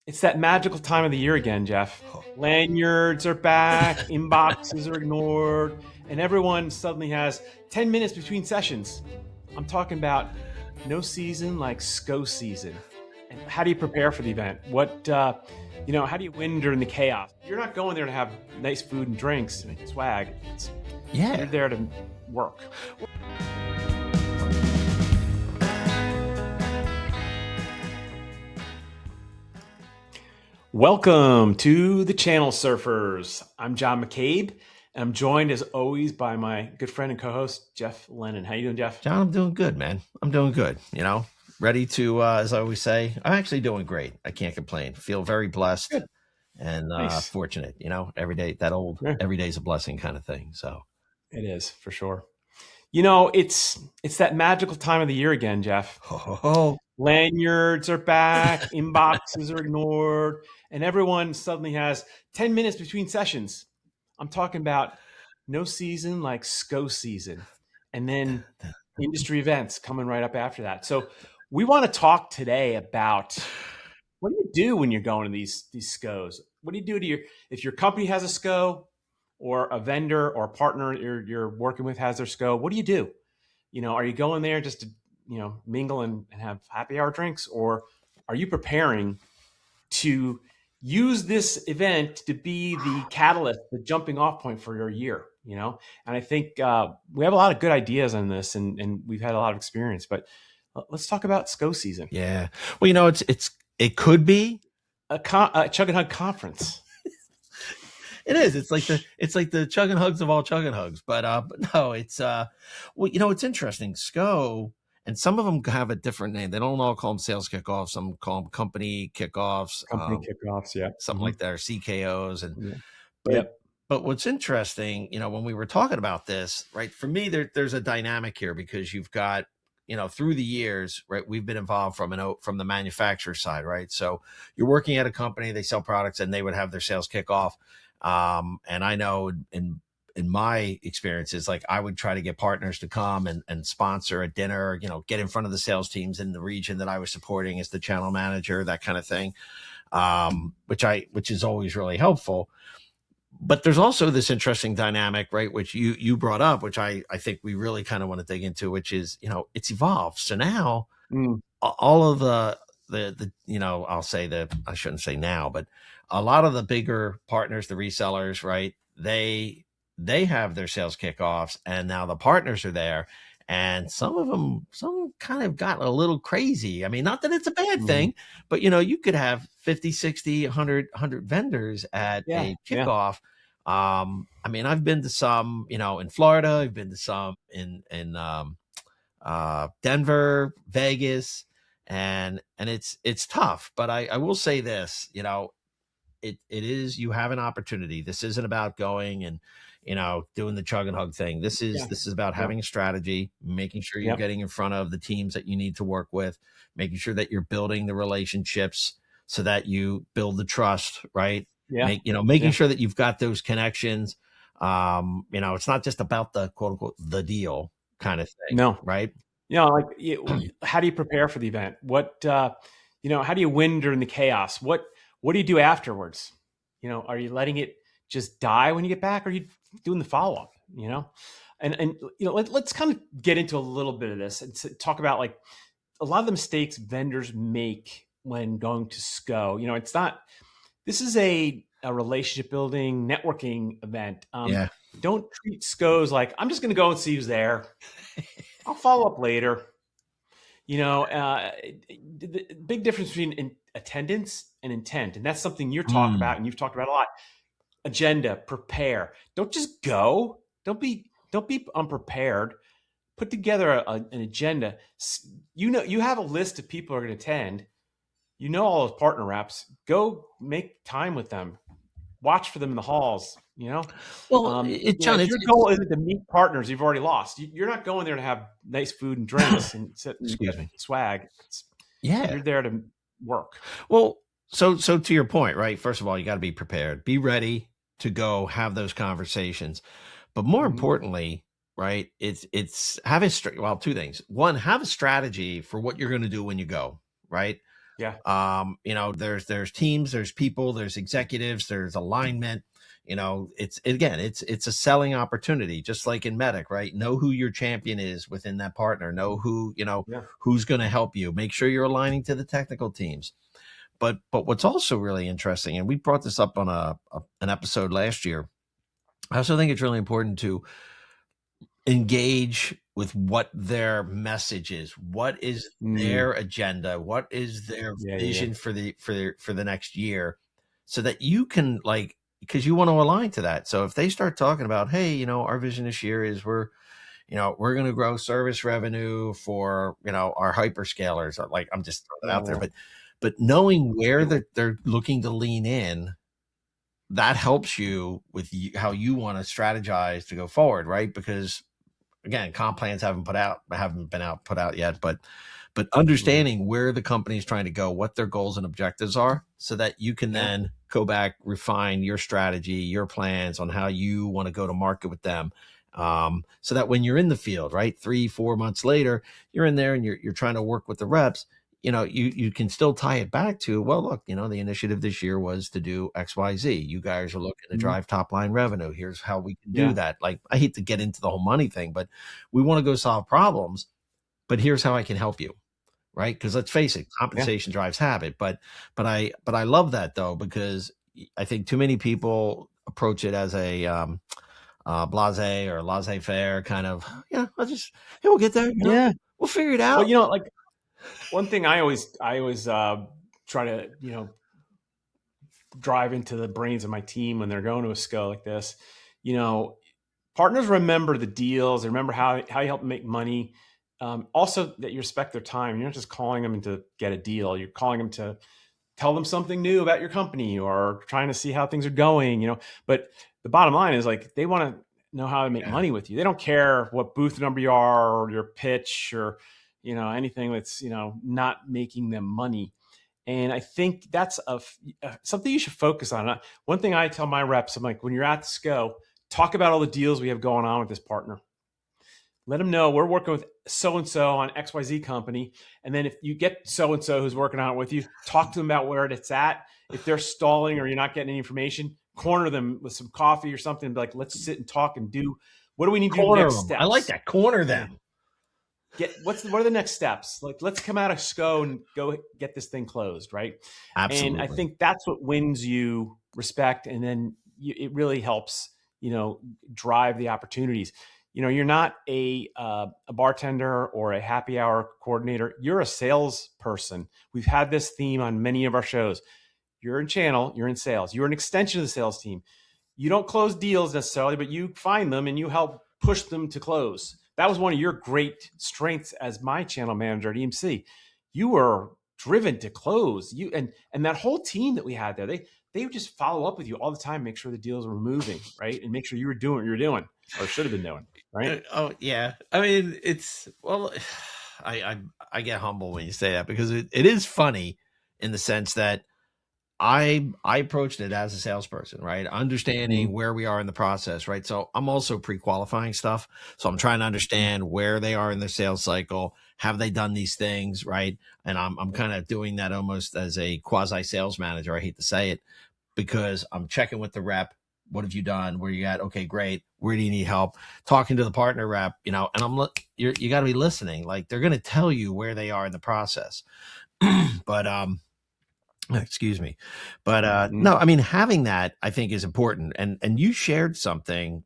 It's that magical time of the year again, Jeff. Lanyards are back, inboxes are ignored, and everyone suddenly has 10 minutes between sessions. I'm talking about no season like SKO season. And how do you prepare for the event? How do you win during the chaos? You're not going there to have nice food and drinks and swag. You're Yeah. there to work. Welcome to the Channel Surfers. I'm John McCabe, and I'm joined as always by my good friend and co-host Jeff Lennon. How you doing, Jeff? John, I'm doing good, man. I'm doing good. Ready to, as I always say, I'm actually doing great. I can't complain. Feel very blessed Good. and Nice. fortunate. Every day, Yeah, every day's a blessing kind of thing. So, it is for sure. It's that magical time of the year again, Jeff. oh, Lanyards are back, inboxes are ignored, and everyone suddenly has 10 minutes between sessions. I'm talking about no season like SKO season, and then industry events coming right up after that. So we want to talk today about what do you do when you're going to these SKOs? What do you do if your company has a SKO or a vendor or a partner you're working with has their SKO? What do you do? Are you going there just to mingle and have happy hour drinks, or are you preparing to use this event to be the catalyst, the jumping off point for your year? And I think we have a lot of good ideas on this, and we've had a lot of experience. But let's talk about SKO season. yeah. Well, it could be. A Chug and Hug conference. It is. It's like the chug and hugs of all chug and hugs. But no, it's it's interesting. SKO, and some of them have a different name. They don't all call them sales kickoffs. Some call them company kickoffs, Company kickoffs, yeah. something like that, or CKOs. And Yeah. but Yep. but what's interesting, when we were talking about this, right? For me, there's a dynamic here because you've got, through the years, right? We've been involved from the manufacturer side, right? So you're working at a company, they sell products, and they would have their sales kickoff. And I know in my experiences, like I would try to get partners to come and sponsor a dinner, get in front of the sales teams in the region that I was supporting as the channel manager, that kind of thing. Which is always really helpful. But there's also this interesting dynamic, right? Which you brought up, which I think we really kind of want to dig into, which is, it's evolved. So now all of I'll say that I shouldn't say now, but a lot of the bigger partners, the resellers, right? They have their sales kickoffs, and now the partners are there. And some kind of got a little crazy. I mean, not that it's a bad thing, but you could have 50, 60, 100 vendors at a kickoff. I mean, I've been to some, in Florida, I've been to some in Denver, Vegas, and it's tough. But I will say this, it is, you have an opportunity. This isn't about going and doing the chug and hug thing. This is about having a strategy, making sure you're getting in front of the teams that you need to work with, making sure that you're building the relationships so that you build the trust, right? Making sure that you've got those connections. It's not just about the quote unquote the deal kind of thing. No. Right. How do you prepare for the event? How do you win during the chaos? What do you do afterwards? Are you letting it just die when you get back, or are you doing the follow-up? Let's kind of get into a little bit of this and talk about like a lot of the mistakes vendors make when going to SKO. This is a relationship building, networking event. Don't treat SKOs like, I'm just going to go and see who's there. I'll follow up later. The big difference between attendance and intent, and that's something you're talking about, and you've talked about a lot. Agenda, prepare. Don't just go. Don't be unprepared. Put together an agenda. You have a list of people who are going to attend. All those partner reps. Go make time with them. Watch for them in the halls. Well, John, your goal isn't to meet partners you've already lost. You're not going there to have nice food and drinks and swag. You're there to work. Well, so to your point, right? First of all, you got to be prepared, be ready to go have those conversations. But more importantly, right? It's have two things. One, have a strategy for what you're going to do when you go, right? Yeah. You know, there's teams, there's people, there's executives, there's alignment. You know, it's a selling opportunity, just like in Medic, right? Know who your champion is within that partner. Know who, you know, Yeah. who's going to help you. Make sure you're aligning to the technical teams. But what's also really interesting, and we brought this up on an episode last year, I also think it's really important to engage with what their message is. What is Mm. their agenda? What is their Yeah. Yeah. Yeah. vision for the next year, so that you can, like, because you want to align to that. So if they start talking about, hey, you know, our vision this year is we're going to grow service revenue for, you know, our hyperscalers. Like, I'm just throwing it Yeah. out there, Yeah. but knowing where Yeah. they're looking to lean in, that helps you with how you want to strategize to go forward, right? Because again, comp plans haven't been put out yet, but Mhm. understanding where the company is trying to go, what their goals and objectives are, so that you can Yeah. then go back, refine your strategy, your plans on how you want to go to market with them. So that when you're in the field, right, 3-4 months later, you're in there and you're trying to work with the reps. You know, you can still tie it back to, well, look, you know, the initiative this year was to do XYZ. You guys are looking to Mhm. drive top line revenue. Here's how we can do Yeah. that. Like, I hate to get into the whole money thing, but we want to go solve problems. But here's how I can help you, right? Because let's face it, Yeah. compensation drives habit. But I love that though, because I think too many people approach it as a blase or laissez-faire kind of, yeah, yeah, we'll get there, you know, Yeah. we'll figure it Well, out. like one thing I always try to, drive into the brains of my team when they're going to a SKO like this. You know, partners remember the deals. They remember how you help them make money. Also, that you respect their time. You're not just calling them to get a deal. You're calling them to tell them something new about your company or trying to see how things are going. But the bottom line is, like, they want to know how to make Yeah. money with you. They don't care what booth number you are or your pitch or anything that's not making them money. And I think that's something you should focus on. One thing I tell my reps, I'm like, when you're at the SKO, talk about all the deals we have going on with this partner. Let them know we're working with so and so on XYZ company. And then if you get so and so who's working on it with you, talk to them about where it's at. If they're stalling or you're not getting any information, corner them with some coffee or something and be like, let's sit and talk and do what do we need to do Corner next them. I like steps? that. Corner Yeah. them. What are the next steps? Like, let's come out of SKO and go get this thing closed, right? And I Absolutely. think that's what wins you respect, and then it really helps drive the opportunities. You're not a bartender or a happy hour coordinator. You're a salesperson. We've had this theme on many of our shows. You're in channel, you're in sales, you're an extension of the sales team. You don't close deals necessarily, but you find them and you help push them to close. That was one of your great strengths as my channel manager at EMC. You were driven to close. And that whole team that we had there, they would just follow up with you all the time, make sure the deals were moving, right? And make sure you were doing what you were doing or should have been doing, right? Oh yeah. I mean, I, I I get humble when you say that, because it is funny in the sense that I approached it as a salesperson, right? Understanding Mm-hmm. where we are in the process, right? So I'm also pre-qualifying stuff. So I'm trying to understand where they are in their sales cycle. Have they done these things, right? And I'm kind of doing that almost as a quasi sales manager. I hate to say it, because I'm checking with the rep. What have you done? Where you at? Okay, great. Where do you need help? Talking to the partner rep, and you got to be listening. Like, they're going to tell you where they are in the process. But excuse me. But no, I mean, having that, I think, is important. And you shared something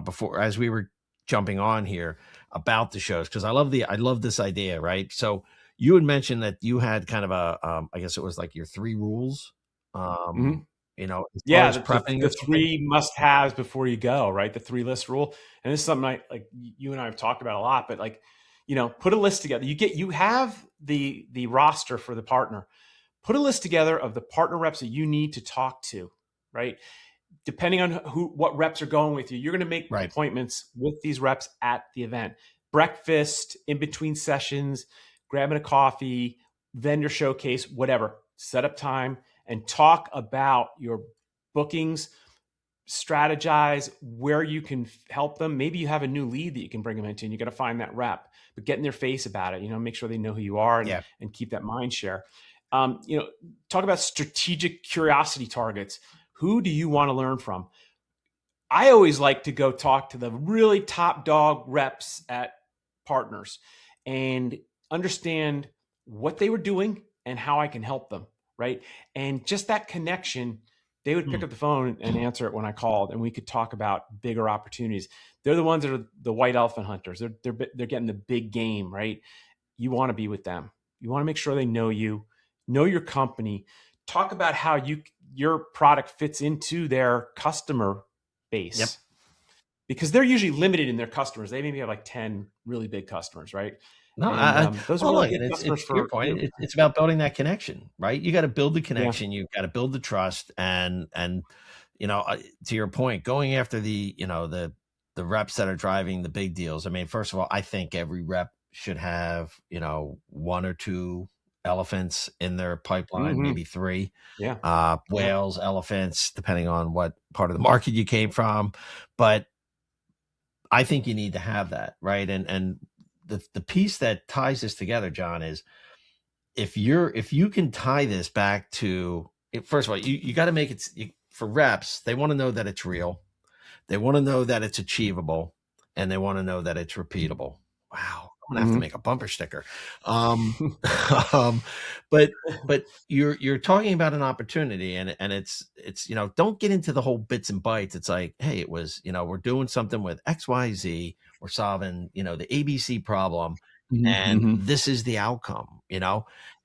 before, as we were jumping on here, about the shows, because I love this idea, right? So you had mentioned that you had kind of I guess it was like your 3 rules, Mm-hmm. as far Yeah, as prepping the or something. three must-haves before you go, right? The 3 list rule. And this is something you and I have talked about a lot, but put a list together. You have the roster for the partner. Put a list together of the partner reps that you need to talk to, right? Depending on what reps are going with you, you're going to make Right. appointments with these reps at the event. Breakfast, in between sessions, grabbing a coffee, vendor showcase, whatever. Set up time and talk about your bookings, strategize where you can help them. Maybe you have a new lead that you can bring them into and you got to find that rep, but get in their face about it, make sure they know who you are, Yeah. and keep that mind share. Talk about strategic curiosity targets. Who do you want to learn from? I always like to go talk to the really top dog reps at partners and understand what they were doing and how I can help them, right? And just that connection, they would pick up the phone and answer it when I called, and we could talk about bigger opportunities. They're the ones that are the white elephant hunters. They're getting the big game, right? You want to be with them. You want to make sure they know you, know your company. Talk about how your product fits into their customer base. Yep. Because they're usually limited in their customers. They maybe have like 10 really big customers, right? No, And those are really good customers it's for your point. you. It's about building that connection, right? You got to build the Yeah. connection. You've got to build the trust, and to your point, going after the reps that are driving the big deals. I mean, first of all, I think every rep should have one or two elephants in their pipeline, maybe three. Yeah. Whales, elephants, depending on what part of the market you came from, but I think you need to have that, right? And the piece that ties this together, John, is if you can tie this back to, first of all, you got to make it for reps. They want to know that it's real. They want to know that it's achievable, and they want to know that it's repeatable. Wow. I'm gonna have to make a bumper sticker. But you're talking about an opportunity, and it's don't get into the whole bits and bytes. It's like, hey, it was we're doing something with XYZ. We're solving the ABC problem, and this is the outcome.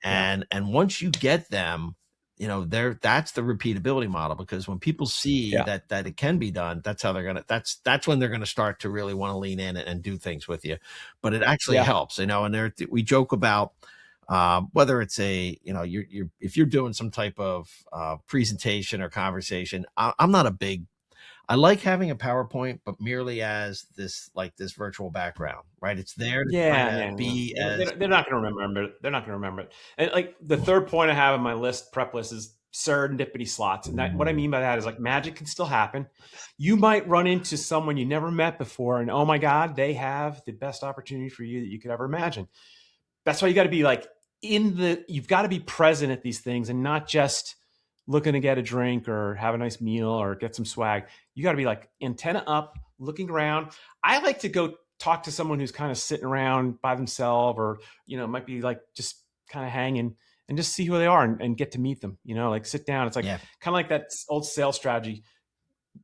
And once you get them, that's the repeatability model, because when people see that it can be done, that's how that's when they're gonna start to really want to lean in and do things with you. But it actually helps, and we joke about whether it's if you're doing some type of presentation or conversation. I'm not a big, I like having a PowerPoint, but merely as this virtual background, right? It's there to be as they're not going to remember it. They're not going to remember it. And like the third point I have on my prep list is serendipity slots. And what I mean by that is like magic can still happen. You might run into someone you never met before, and oh my God, they have the best opportunity for you that you could ever imagine. That's why you got to be like you've got to be present at these things and not just looking to get a drink or have a nice meal or get some swag. You got to be like antenna up, looking around. I like to go talk to someone who's kind of sitting around by themselves, or might be like just kind of hanging, and just see who they are and get to meet them. Like sit down. It's like kind of like that old sales strategy: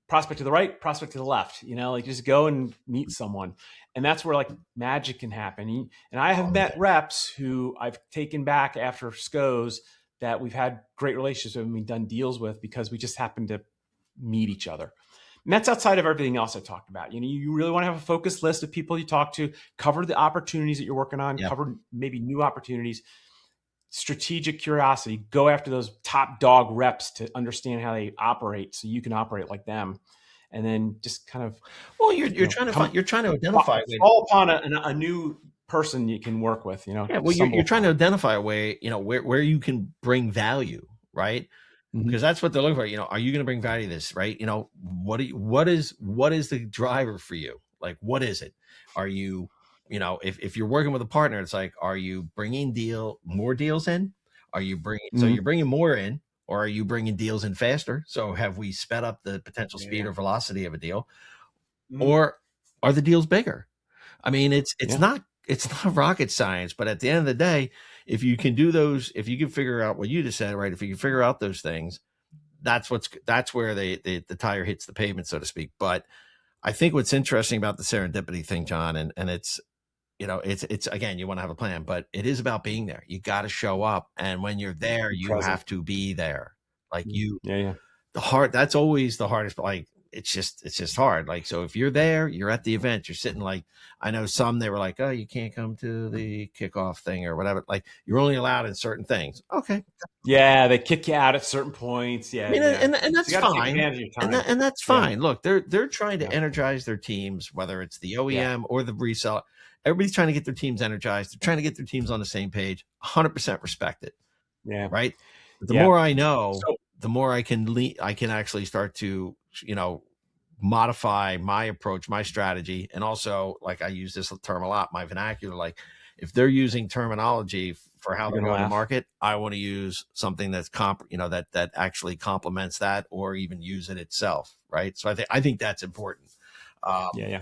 prospect to the right, prospect to the left. Like just go and meet someone, and that's where like magic can happen. And I have met reps who I've taken back after SKOs that we've had great relationships with and we've done deals with because we just happen to meet each other. And that's outside of everything else I talked about. You really want to have a focused list of people you talk to, cover the opportunities that you're working on, cover maybe new opportunities, strategic curiosity, go after those top dog reps to understand how they operate so you can operate like them. And then just kind of, you're trying to identify, fall upon a new person you can work with, you're trying to identify a way, where you can bring value, right? Because that's what they're looking for. Are you going to bring value to this, right? What is the driver for you? Like, what is it? Are you, if you're working with a partner, it's like, are you bringing more deals in? Are you bringing, so you're bringing more in, or are you bringing deals in faster? So have we sped up the potential speed or velocity of a deal, or are the deals bigger? I mean, it's not rocket science, but at the end of the day, if you can do those, if you can figure out what you just said, right? If you can figure out those things, that's where the tire hits the pavement, so to speak. But I think what's interesting about the serendipity thing, John, and it's, it's again, you want to have a plan, but it is about being there. You got to show up. And when you're there, you have to be there. Like that's always the hardest, like, it's just hard. Like, so if you're there, you're at the event, you're sitting, like, I know some, they were like, oh, you can't come to the kickoff thing or whatever. Like, you're only allowed in certain things. Okay. Yeah. They kick you out at certain points. Yeah. I mean, and that's fine. And that's fine. Look, they're trying to energize their teams, whether it's the OEM or the reseller. Everybody's trying to get their teams energized. They're trying to get their teams on the same page. 100% respect it. Yeah. Right. But the more I know, the more I can actually start to, modify my approach, my strategy. And also, like, I use this term a lot, my vernacular, like, if they're using terminology for how You're they're gonna going to laugh. market, I want to use something that's that actually complements that, or even use it itself. Right. So I think that's important. Yeah, yeah.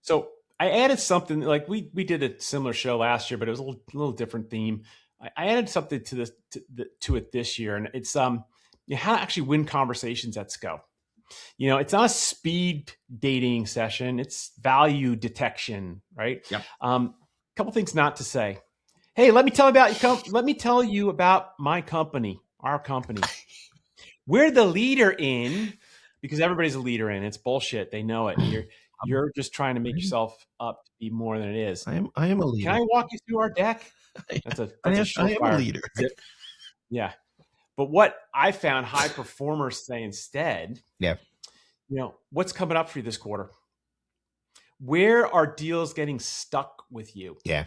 So I added something like we did a similar show last year, but it was a little different theme. I added something to this to it this year, and it's how to actually win conversations at SKO. It's not a speed dating session; it's value detection, right? Yep. Couple things not to say. Hey, let me tell you about my company, our company. We're the leader in, because everybody's a leader in. It's bullshit. They know it. You're just trying to make yourself up to be more than it is. I am a Can leader. I walk you through our deck? That's a I am a surefire leader. zip. Yeah. But what I found high performers say instead, Yeah. what's coming up for you this quarter? Where are deals getting stuck with you? Yeah.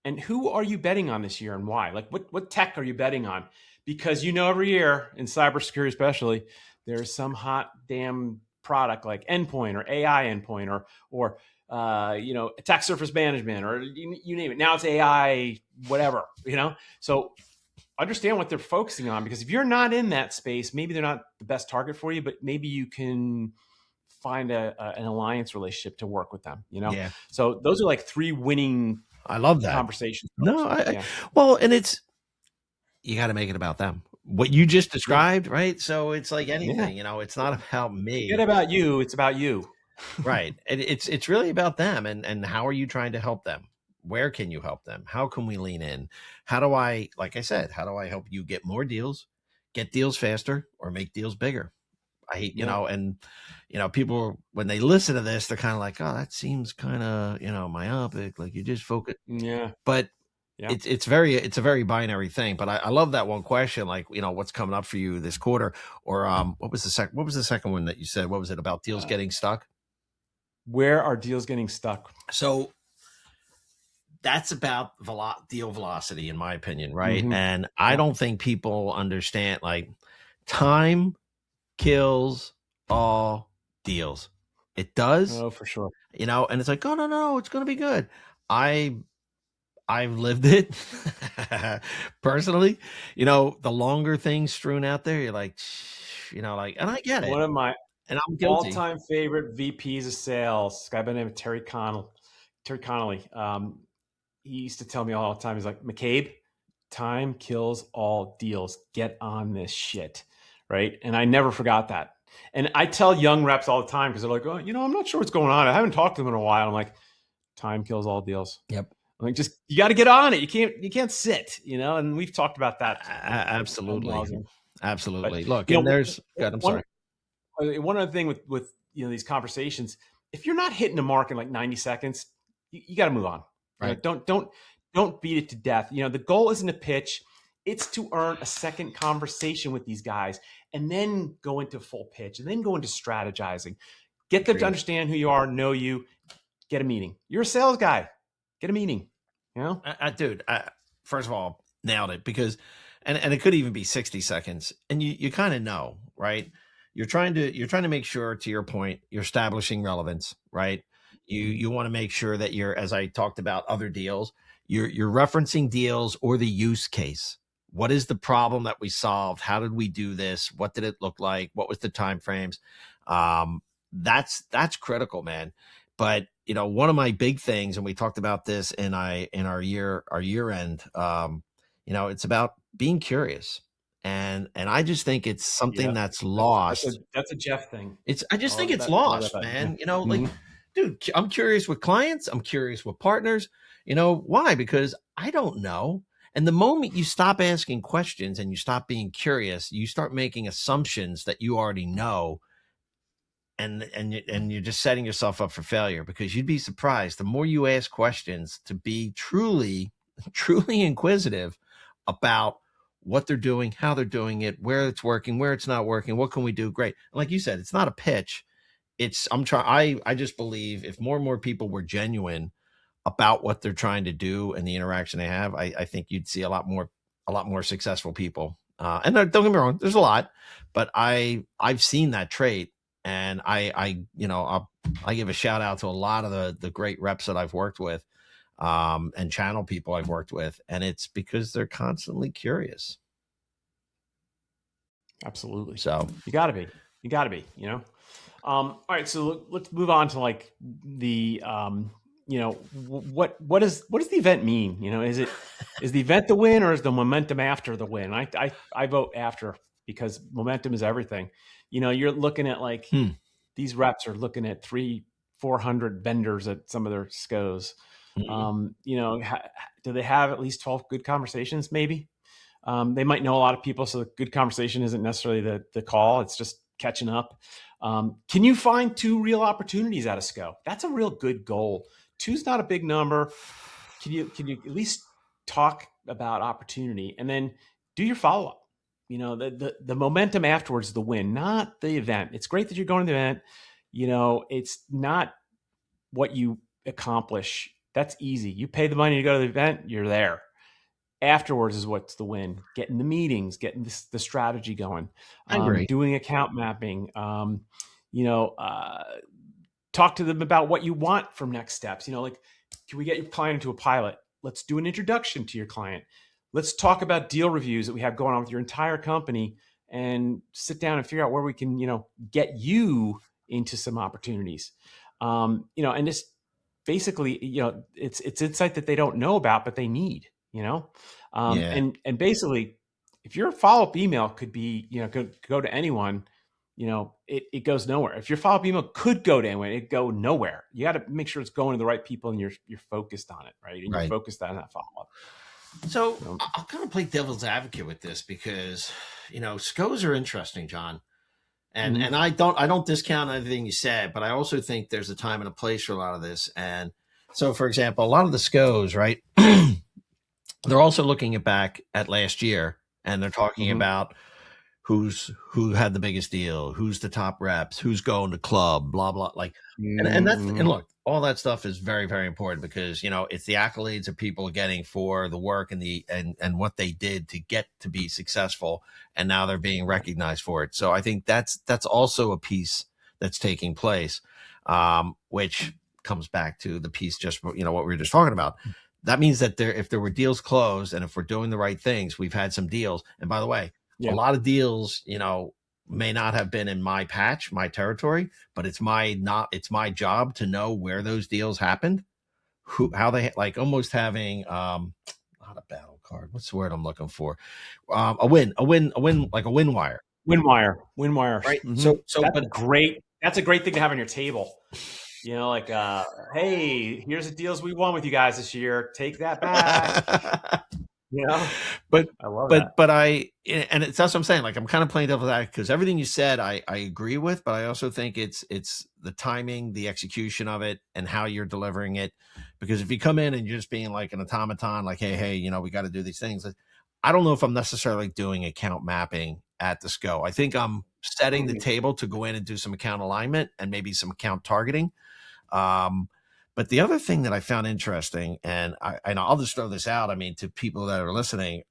And who are you betting on this year and why? Like what tech are you betting on? Because every year in cybersecurity especially, there's some hot damn product like endpoint or AI endpoint or attack surface management or you name it. Now it's AI, whatever, So understand what they're focusing on, because if you're not in that space, maybe they're not the best target for you, but maybe you can find an alliance relationship to work with them. Yeah. So those are like 3 winning I love that. conversations. No, Yeah. well, and you got to make it about them. What you just Yeah. described, right? So it's like anything, Yeah. it's not about me. Forget about you. It's about you. Right. And it's really about them, and how are you trying to help them? Where can you help them? How can we lean in? How do I, like I said, how do I help you get more deals, get deals faster, or make deals bigger? I hate, Yeah. and people, when they listen to this, they're kind of like, oh, that seems kind of, myopic. Like you just focus. Yeah. But Yeah. it's a very binary thing. But I love that one question, like, what's coming up for you this quarter, or what was the second one that you said? What was it about deals getting stuck? Where are deals getting stuck? So that's about deal velocity, in my opinion, right? Mm-hmm. And I don't think people understand, like, time kills all deals. It does, Oh, for sure. and it's like, oh no, it's gonna be good. I've lived it personally. The longer things strewn out there, you're like, like, and I get it, One of my and I'm guilty. all-time favorite VPs of sales, this guy by the name of Terry Connolly. He used to tell me all the time, he's like, McCabe, time kills all deals. Get on this shit. Right. And I never forgot that. And I tell young reps all the time, because they're like, oh, I'm not sure what's going on. I haven't talked to them in a while. I'm like, time kills all deals. Yep. I'm like, just, you got to get on it. You can't sit, and we've talked about that. Absolutely. Absolutely. But, Look, and there's good. I'm sorry. One other thing with these conversations, if you're not hitting the mark in like 90 seconds, you got to move on. Right. Don't beat it to death. The goal isn't a pitch. It's to earn a second conversation with these guys and then go into full pitch and then go into strategizing. Get them to understand who you are, know you, get a meeting. You're a sales guy. Get a meeting. Dude, first of all, nailed it, because, and it could even be 60 seconds, and you kind of know, right? You're trying to make sure, to your point, you're establishing relevance, right? You want to make sure that you're, as I talked about other deals, you're referencing deals or the use case. What is the problem that we solved? How did we do this? What did it look like? What was the time frames? That's critical, man. But one of my big things, and we talked about this in our year end, it's about being curious. And I just think it's something that's lost. That's a Jeff thing. I just think it's lost, man. Like, dude, I'm curious with clients. I'm curious with partners. Why? Because I don't know. And the moment you stop asking questions and you stop being curious, you start making assumptions that you already know. And you're just setting yourself up for failure, because you'd be surprised. The more you ask questions, to be truly inquisitive about what they're doing, how they're doing it, where it's working, where it's not working, what can we do? Great. And like you said, it's not a pitch. I just believe if more and more people were genuine about what they're trying to do and the interaction they have, I think you'd see a lot more successful people. And don't get me wrong, there's a lot, but I've seen that trait. And I give a shout out to a lot of the great reps that I've worked with. and channel people I've worked with, and it's because they're constantly curious. Absolutely. So You got to be. You got to be. All right. So let's move on to like the what does the event mean? Is the event the win, or is the momentum after the win? I vote after, because momentum is everything. You're looking at like these reps are looking at 300-400 vendors at some of their SKOs. Do they have at least 12 good conversations? Maybe. They might know a lot of people, so the good conversation isn't necessarily the call. It's just catching up. Can you find 2 real opportunities at a SKO? That's a real good goal. 2's not a big number. Can you at least talk about opportunity, and then do your follow up? The momentum afterwards, the win, not the event. It's great that you're going to the event. It's not what you accomplish. That's easy. You pay the money to go to the event, you're there. Afterwards is what's the win. Getting the meetings, getting the strategy going, I agree. doing account mapping, talk to them about what you want from next steps. Like, can we get your client into a pilot? Let's do an introduction to your client. Let's talk about deal reviews that we have going on with your entire company, and sit down and figure out where we can, get you into some opportunities. And just basically, it's insight that they don't know about, but they need. And basically, if your follow-up email could be, go to anyone, it goes nowhere. If your follow-up email could go to anyone, it go nowhere. You got to make sure it's going to the right people, and you're focused on it, right? And you're focused on that follow-up. So I'll kind of play devil's advocate with this, because, SKOs are interesting, John. And I don't discount anything you said, but I also think there's a time and a place for a lot of this. And so, for example, a lot of the SKOs, right? They're also looking back at last year, and they're talking about who had the biggest deal, who's the top reps, who's going to club, blah blah. Like, and that's, and look, all that stuff is very, very important, because it's the accolades that people are getting for the work and and what they did to get to be successful, and now they're being recognized for it. So I think that's also a piece that's taking place, which comes back to the piece just what we were just talking about. That means that if there were deals closed, and if we're doing the right things, we've had some deals. And by the way, a lot of deals, may not have been in my patch, my territory, but it's my job to know where those deals happened, how they, like, almost having, not a battle card. What's the word I'm looking for? A win, like a win wire. Win wire. Right. So that's a great thing to have on your table. Like, hey, here's the deals we won with you guys this year. Take that back. But I love that. And that's what I'm saying. Like, I'm kind of playing devil's advocate, because everything you said, I agree with, but I also think it's the timing, the execution of it, and how you're delivering it. Because if you come in and you're just being like an automaton, like, hey, we got to do these things. I don't know if I'm necessarily doing account mapping at the SKO. I think I'm setting the table to go in and do some account alignment and maybe some account targeting. But the other thing that I found interesting, and I'll just throw this out, I mean, to people that are listening,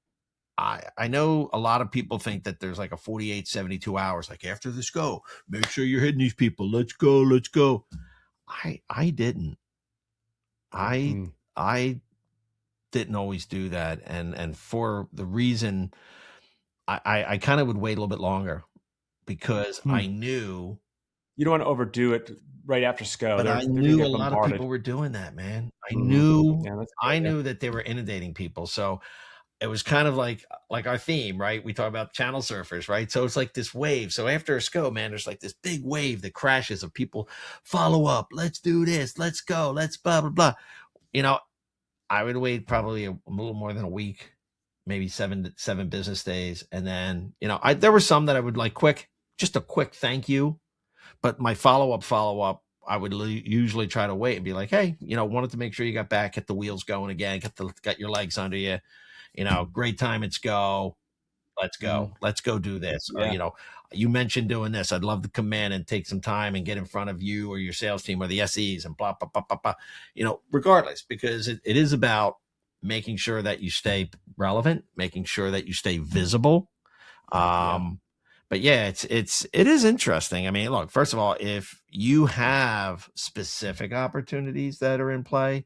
I know a lot of people think that there's like a 48, 72 hours, like, after this go, make sure you're hitting these people. Let's go. I didn't. I didn't always do that. And for the reason, I kind of would wait a little bit longer, because I knew. You don't want to overdo it right after SKO. But I knew a lot of people were doing that, man. I knew that they were inundating people. So it was kind of like our theme, right? We talk about channel surfers, right? So it's like this wave. So after a SKO, man, there's like this big wave that crashes of people follow up. Let's do this. Let's go. Let's blah, blah, blah. I would wait probably a little more than a week, maybe seven business days. And then, there were some that I would like just a quick thank you. But my follow-up, I would usually try to wait and be like, hey, wanted to make sure you got back, get the wheels going again, got your legs under you, great time at SKO. Let's go. Let's go do this. Yeah. Or, you mentioned doing this. I'd love to come in and take some time and get in front of you or your sales team or the SEs and blah, blah, blah, blah, blah. Regardless, because it is about making sure that you stay relevant, making sure that you stay visible. But yeah, it is interesting. I mean, look, first of all, if you have specific opportunities that are in play,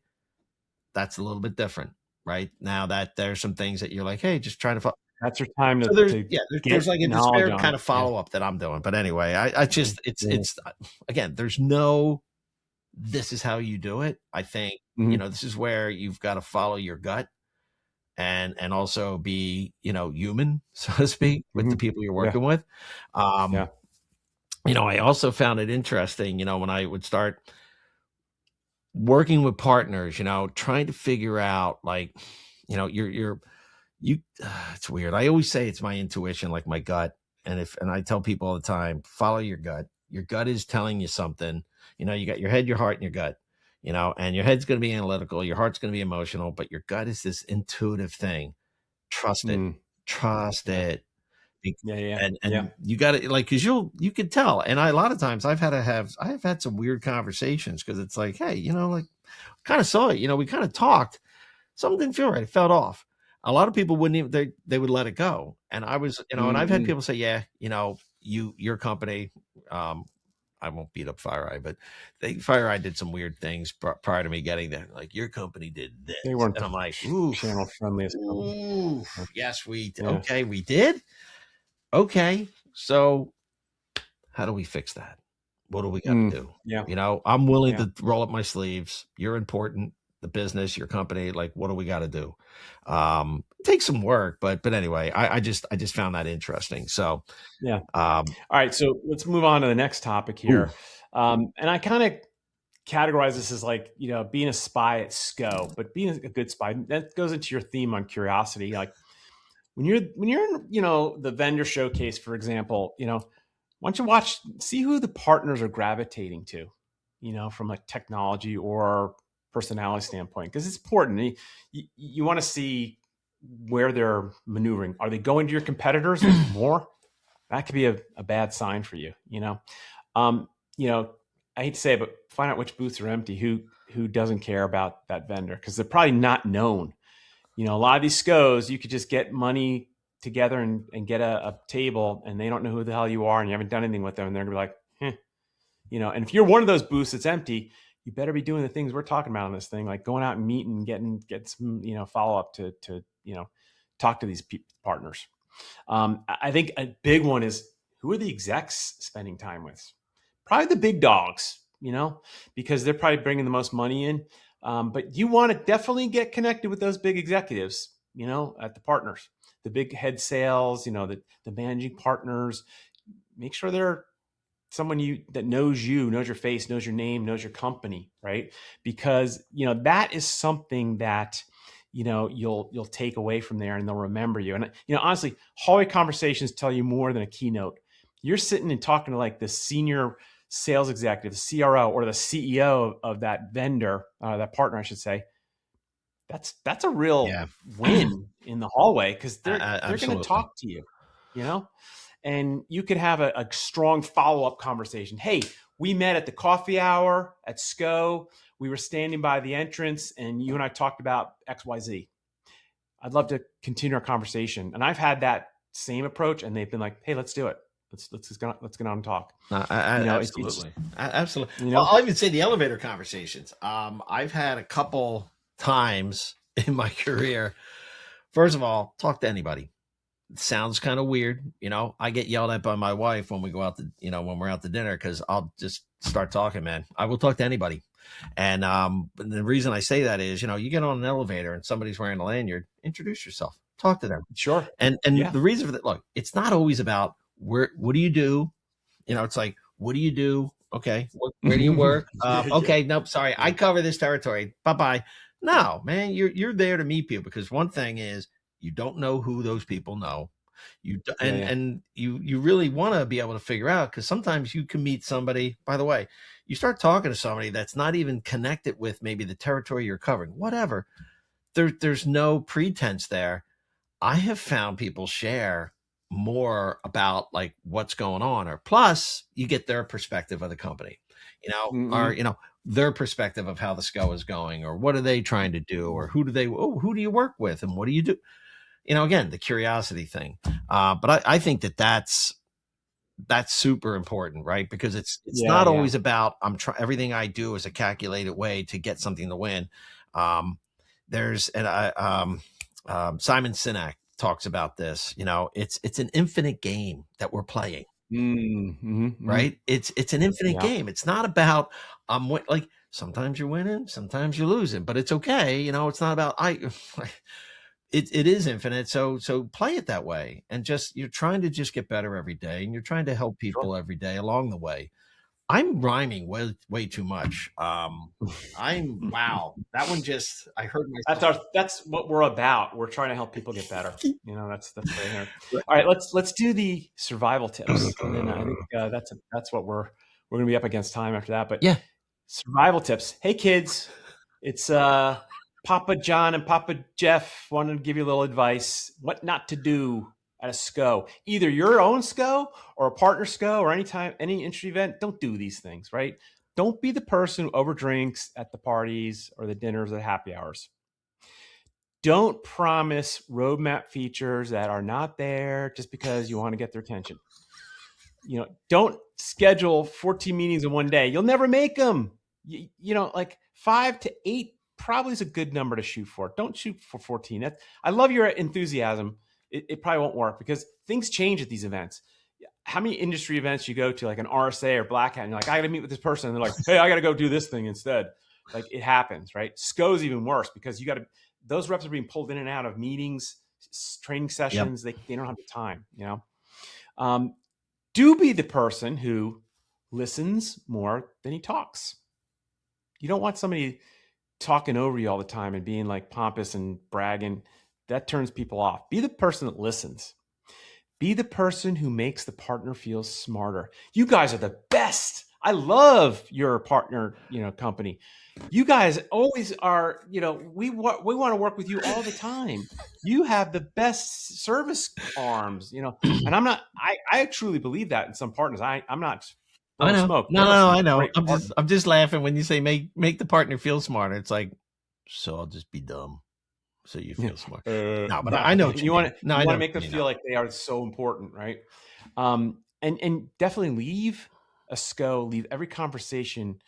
that's a little bit different, right? Now that there's some things that you're like, hey, just trying to follow. That's your time So there's, to yeah, get there's like a knowledge disparate on kind it. of Yeah. follow up that I'm doing. But anyway, I just, Yeah. it's again, there's no, this is how you do it. I think, Mhm. this is where you've got to follow your gut and also be, human, so to speak, with the Mhm. people you're Yeah. working with. Yeah. Um, I also found it interesting, when I would start working with partners, trying to figure out like, you it's weird. I always say it's my intuition, like my gut. And I tell people all the time, follow your gut. Your gut is telling you something. You got your head, your heart, and your gut. And your head's going to be analytical, your heart's going to be emotional, but your gut is this intuitive thing. Trust it. Mm. Trust Yeah. it. Be- Yeah. Yeah. Yeah. And you got to like, cause you can tell. And a lot of times I have had some weird conversations because it's like, hey, like kind of saw it, we kind of talked, something didn't feel right. It felt off. A lot of people wouldn't even, they would let it go. And I was, and I've had Mm-mm. people say, yeah, your company, I won't beat up FireEye, but FireEye did some weird things prior to me getting there. Like your company did They this. weren't And the I'm like, oof, channel friendliest company. oof. Yes, Yeah. okay, we did. Okay. So how do we fix that? What do we got to do? Yeah. I'm willing Yeah. to roll up my sleeves. You're important, the business, your company. Like, what do we got to do? It takes some work, but anyway, I just found that interesting. So, Yeah. um, All right. So let's move on to the next topic ooh, here. And I kind of categorize this as like, being a spy at SKO, but being a good spy, that goes into your theme on curiosity. Like when you're in, the vendor showcase, for example, why don't you see who the partners are gravitating to, from a technology or personality standpoint, because it's important. You want to see where they're maneuvering. Are they going to your competitors more? That could be a bad sign for you. Um, you know, I hate to say it, but find out which booths are empty. Who doesn't care about that vendor because they're probably not known. A lot of these SKOs, you could just get money together and get a table, and they don't know who the hell you are, and you haven't done anything with them, and they're gonna be like, And if you're one of those booths that's empty, you better be doing the things we're talking about on this thing, like going out and meeting, get some, follow up to talk to these partners. I think a big one is who are the execs spending time with? Probably the big dogs, because they're probably bringing the most money in. But you want to definitely get connected with those big executives, at the partners, the big head sales, the managing partners. Make sure they're someone that knows you, knows your face, knows your name, knows your company, right? Because that is something that you'll take away from there, and they'll remember you. And honestly, hallway conversations tell you more than a keynote. You're sitting and talking to like the senior sales executive, the CRO, or the CEO of that vendor, that partner, I should say. That's a real yeah, win in the hallway because they're going to absolutely. talk to you, you know and you could have a strong follow-up conversation. Hey, we met at the coffee hour at SKO. We were standing by the entrance and you and I talked about XYZ. I'd love to continue our conversation. And I've had that same approach and they've been like, hey, let's do it. Let's get on and talk. It's Absolutely, absolutely. you Well, know I'll even say the elevator conversations. I've had a couple times in my career. First of all, talk to anybody. It sounds kind of weird, I get yelled at by my wife when we go out to, when we're out to dinner because I'll just start talking, man. I will talk to anybody. And the reason I say that is, you get on an elevator and somebody's wearing a lanyard, introduce yourself, talk to them. Sure. And Yeah. the reason for that, look, it's not always about what do you do? It's like, what do you do? Okay. Where do you work? Yeah. Okay. Nope. Sorry. I Yeah. cover this territory. Bye-bye. No, man, you're there to meet people because one thing is you don't know who those people know. Yeah. Yeah. And you really want to be able to figure out because sometimes you can meet somebody, by the way, you start talking to somebody that's not even connected with maybe the territory you're covering, whatever. There's no pretense there. I have found people share more about like what's going on, or plus you get their perspective of the company, or Mm-mm. their perspective of how the SKO is going, or what are they trying to do, or who do you work with, and what do you do? Again, the curiosity thing. But I think that's super important, right? Because it's Yeah. not Yeah. always about everything I do is a calculated way to get something to win. Um, there's and Simon Sinek talks about this. It's an infinite game that we're playing, right? It's an infinite Yeah. game. It's not about like sometimes you're winning, sometimes you're losing, but it's okay. It's not about it is infinite. So play it that way, and you're trying to just get better every day, and you're trying to help Sure. people every day along the way. I'm rhyming way too much. Wow. That one I heard myself. That's what we're about. We're trying to help people get better. That's right here. All right, let's do the survival tips, and then I think that's what we're going to be up against time after that. But Yeah. survival tips. Hey kids, it's Papa John and Papa Jeff wanted to give you a little advice. What not to do at a SKO, either your own SKO or a partner SKO or any industry event. Don't do these things, right? Don't be the person who overdrinks at the parties or the dinners or the happy hours. Don't promise roadmap features that are not there just because you want to get their attention. Don't schedule 14 meetings in one day. You'll never make them. Like 5 to 8 probably is a good number to shoot for. Don't shoot for 14. I love your enthusiasm. It probably won't work because things change at these events. How many industry events you go to, like an RSA or Black Hat, and you're like, I got to meet with this person. And they're like, hey, I got to go do this thing instead. Like, it happens, right? SKO is even worse because those reps are being pulled in and out of meetings, training sessions. Yep. They don't have the time, do be the person who listens more than he talks. You don't want somebody talking over you all the time and being like pompous and bragging. That turns people off. Be the person that listens. Be the person who makes the partner feel smarter. You guys are the best. I love your partner, company. You guys always are, we want to work with you all the time. You have the best service arms, and I truly believe that in some partners. I'm not blowing smoke. No, I know. I'm just laughing when you say make the partner feel smarter. It's like, so I'll just be dumb so you feel smart. No, but I know you want to make them feel like they are so important, right? And definitely leave a SKO, leave every conversation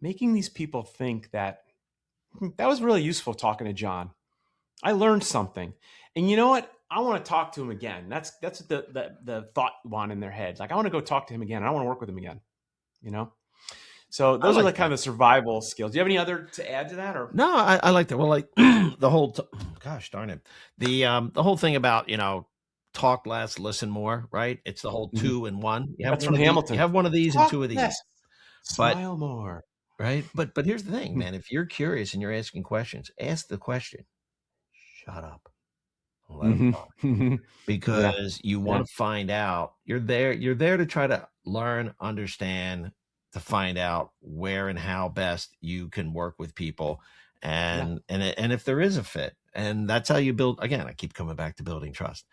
making these people think that was really useful talking to John. I learned something. And you know what? I want to talk to him again. That's the thought one in their head. Like, I want to go talk to him again. I want to work with him again. So those are like kind of the survival skills. Do you have any other to add to that? Or no, I like that. Well, like the whole gosh darn it. The whole thing about, talk less, listen more, right? It's the whole 2 and 1. That's from Hamilton. You have one of these and 2 of these. Less, smile more. Right. But here's the thing, man. If you're curious and you're asking questions, ask the question. Shut up. Let them talk. Because you want to find out. You're there to try to learn, understand, to find out where and how best you can work with people, and if there is a fit. And that's how you build. Again, I keep coming back to building trust.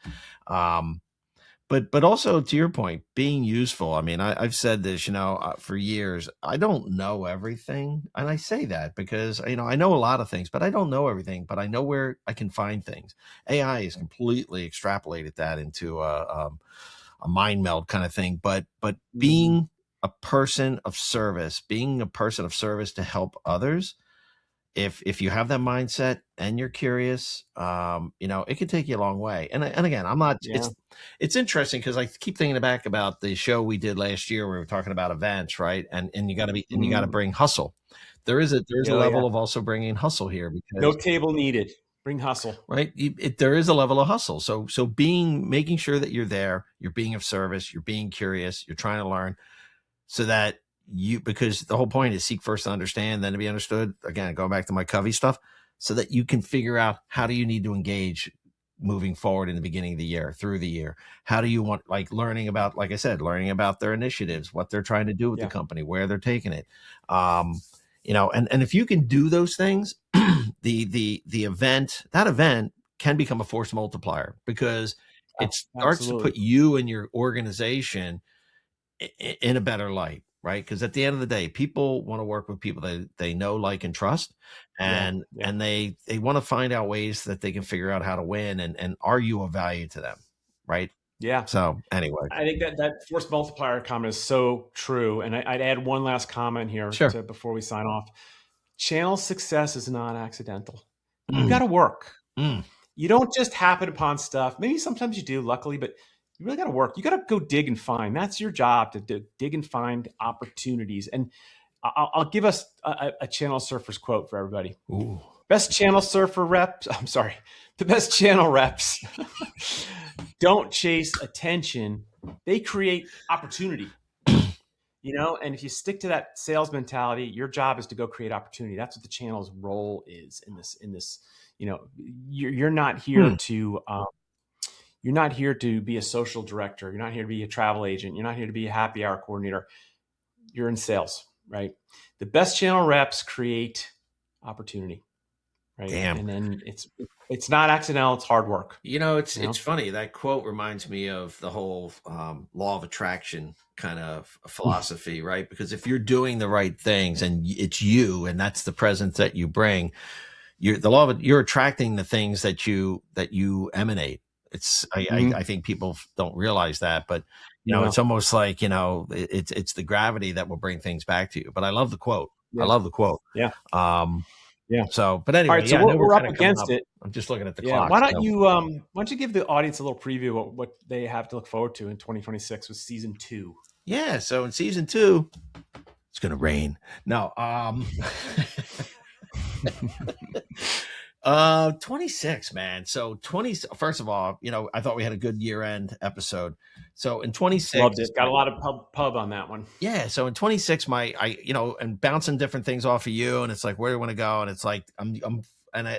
But also, to your point, being useful. I mean, I've said this, for years. I don't know everything, and I say that because I know a lot of things, but I don't know everything. But I know where I can find things. AI has completely extrapolated that into a mind meld kind of thing. But being a person of service, to help others. If you have that mindset and you're curious, it can take you a long way. And again, I'm not. Yeah. It's interesting because I keep thinking back about the show we did last year where we were talking about events, right? And you got to you got to bring hustle. There is a level of also bringing hustle here because no table needed. Bring hustle, right? There is a level of hustle. So making sure that you're there, you're being of service, you're being curious, you're trying to learn, so that. Because the whole point is seek first to understand, then to be understood. Again, going back to my Covey stuff, so that you can figure out how do you need to engage moving forward in the beginning of the year, through the year. How do you want, learning about, like I said, learning about their initiatives, what they're trying to do with the company, where they're taking it. And if you can do those things, the event can become a force multiplier because it starts to put you and your organization in a better light. Right. Because at the end of the day, people want to work with people that they know, like, and trust. And they want to find out ways that they can figure out how to win and are you of value to them. Right. Yeah. So anyway, I think that force multiplier comment is so true. And I'd add one last comment here before we sign off. Channel success is not accidental. You got to work. Mm. You don't just happen upon stuff. Maybe sometimes you do, luckily, but you really got to work. You got to go dig and find. That's your job, to dig and find opportunities. And I'll give us a channel surfers quote for everybody. Ooh. Best channel surfer reps. I'm sorry. The best channel reps don't chase attention. They create opportunity. And if you stick to that sales mentality, your job is to go create opportunity. That's what the channel's role is in this. You're not here to you're not here to be a social director. You're not here to be a travel agent. You're not here to be a happy hour coordinator. You're in sales, right? The best channel reps create opportunity, right? Damn. And then it's not accidental. It's hard work. It's funny. That quote reminds me of the whole law of attraction kind of philosophy, right? Because if you're doing the right things and it's you, and that's the presence that you bring, you're attracting the things that you emanate. I think people don't realize that, but it's almost like, it's the gravity that will bring things back to you. But I love the quote. Yeah. I love the quote. Yeah. Yeah. So, but anyway, all right, so we're up against it. I'm just looking at the clock. Why don't you give the audience a little preview of what they have to look forward to in 2026 with season 2? Yeah. So in season 2, it's going to rain. No. 26, man. So first of all, I thought we had a good year-end episode. So in 26, loved it. Got a lot of pub on that one. Yeah. So in 26, and bouncing different things off of you, and it's like, where do you want to go? And it's like,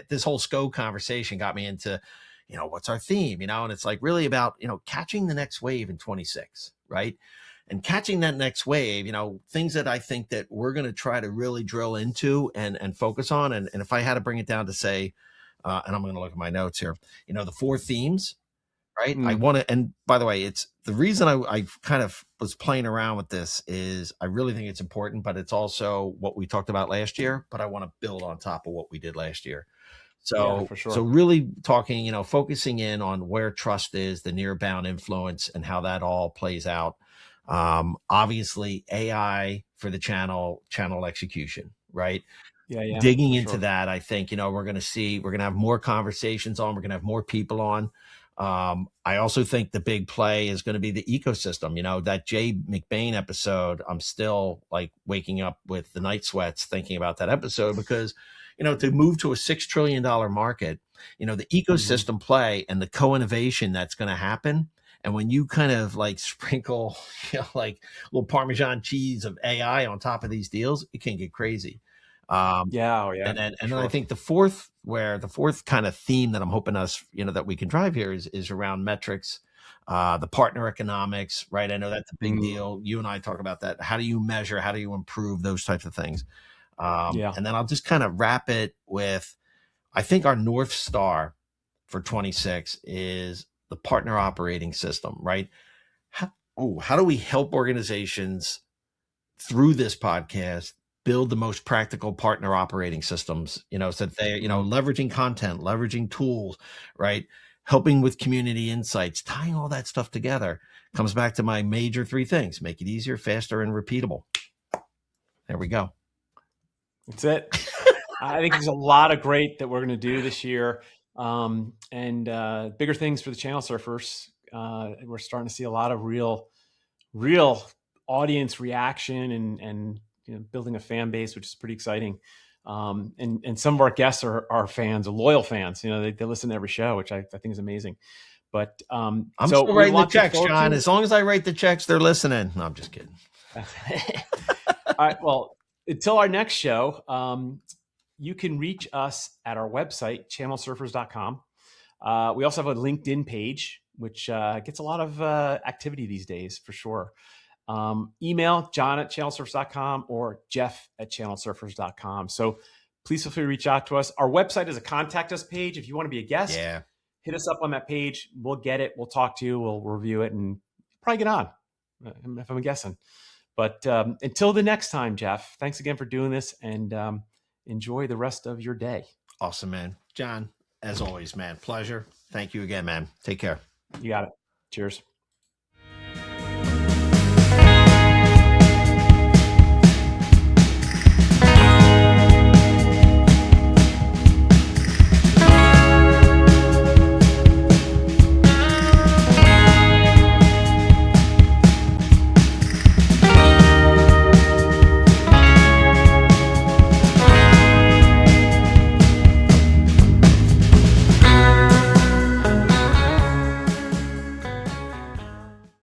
this whole SKO conversation got me into, what's our theme, and it's like really about, catching the next wave in 26, right? And catching that next wave, things that I think that we're going to try to really drill into and focus on. And if I had to bring it down to say, and I'm going to look at my notes here, the 4 themes, right? I want to, and by the way, it's the reason I kind of was playing around with this is I really think it's important, but it's also what we talked about last year, but I want to build on top of what we did last year. So, yeah, for sure. So really talking, focusing in on where trust is, the near bound influence, and how that all plays out. Obviously AI for the channel execution, right? Yeah. Digging into that, I think, we're going to have more conversations on, we're going to have more people on. I also think the big play is going to be the ecosystem. That Jay McBain episode, I'm still like waking up with the night sweats thinking about that episode because, to move to a $6 trillion market, the ecosystem play and the co-innovation that's going to happen. And when you kind of like sprinkle, like little Parmesan cheese of AI on top of these deals, it can get crazy. And then I think the fourth kind of theme that I'm hoping us, that we can drive here is around metrics, the partner economics, right? I know that's a big deal. You and I talk about that. How do you measure? How do you improve those types of things? And then I'll just kind of wrap it with, I think our North Star for 26 is the partner operating system, right? How do we help organizations through this podcast build the most practical partner operating systems, so that they, leveraging content, leveraging tools, right? Helping with community insights, tying all that stuff together comes back to my major 3 things: make it easier, faster, and repeatable. There we go. That's it. I think there's a lot of great that we're going to do this year. And bigger things for the channel surfers. We're starting to see a lot of real audience reaction and building a fan base, which is pretty exciting. And some of our guests are fans, loyal fans. They listen to every show, which I think is amazing. But I'm still writing the checks, John. As long as I write the checks, they're listening. No, I'm just kidding. All right. Well, until our next show, you can reach us at our website, channelsurfers.com. We also have a LinkedIn page, which gets a lot of activity these days, for sure. Email john@channelsurfers.com or jeff@channelsurfers.com. So please feel free to reach out to us. Our website is a contact us page. If you want to be a guest, hit us up on that page. We'll get it. We'll talk to you. We'll review it and probably get on, if I'm guessing. But until the next time, Jeff, thanks again for doing this, and enjoy the rest of your day. Awesome, man. John, as always, man, pleasure. Thank you again, man. Take care. You got it. Cheers.